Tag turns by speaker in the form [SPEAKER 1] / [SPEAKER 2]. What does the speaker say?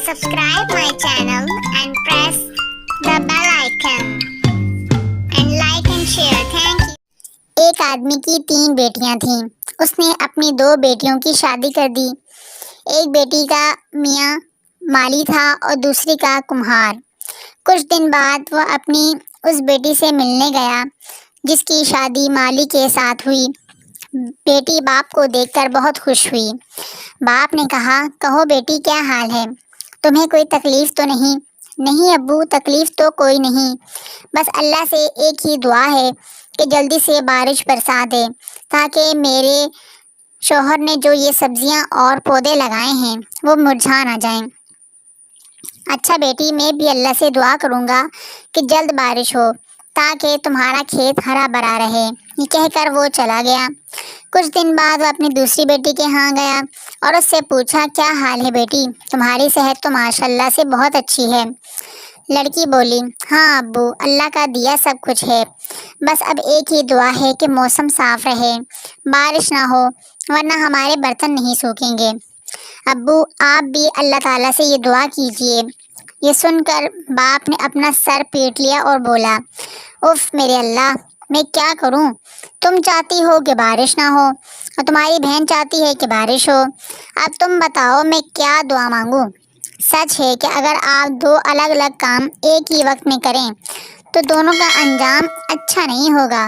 [SPEAKER 1] subscribe my channel and press the bell icon and like and share. Thank you. ایک آدمی کی 3 بیٹیاں تھیں۔ اس نے اپنی 2 بیٹیوں کی شادی کر دی۔ ایک بیٹی کا میاں مالی تھا اور دوسری کا کمہار۔ کچھ دن بعد وہ اپنی اس بیٹی سے ملنے گیا جس کی شادی مالی کے ساتھ ہوئی۔ بیٹی باپ کو دیکھ کر بہت خوش ہوئی۔ باپ نے کہا، کہو بیٹی کیا حال ہے؟ تمہیں کوئی تکلیف تو نہیں؟ نہیں ابو، تکلیف تو کوئی نہیں، بس اللہ سے ایک ہی دعا ہے کہ جلدی سے بارش برسا دے تاکہ میرے شوہر نے جو یہ سبزیاں اور پودے لگائے ہیں وہ مرجھا نہ جائیں۔ اچھا بیٹی، میں بھی اللہ سے دعا کروں گا کہ جلد بارش ہو تاکہ تمہارا کھیت ہرا بھرا رہے۔ یہ کہہ کر وہ چلا گیا۔ کچھ دن بعد وہ اپنی دوسری بیٹی کے ہاں گیا اور اس سے پوچھا، کیا حال ہے بیٹی؟ تمہاری صحت تو ماشاءاللہ سے بہت اچھی ہے۔ لڑکی بولی، ہاں ابو، اللہ کا دیا سب کچھ ہے، بس اب ایک ہی دعا ہے کہ موسم صاف رہے، بارش نہ ہو، ورنہ ہمارے برتن نہیں سوکھیں گے۔ ابو، آپ بھی اللہ تعالیٰ سے یہ دعا کیجئے۔ یہ سن کر باپ نے اپنا سر پیٹ لیا اور بولا، اف میرے اللہ، میں کیا کروں؟ تم چاہتی ہو کہ بارش نہ ہو اور تمہاری بہن چاہتی ہے کہ بارش ہو، اب تم بتاؤ میں کیا دعا مانگوں؟ سچ ہے کہ اگر آپ 2 الگ الگ کام ایک ہی وقت میں کریں تو دونوں کا انجام اچھا نہیں ہوگا۔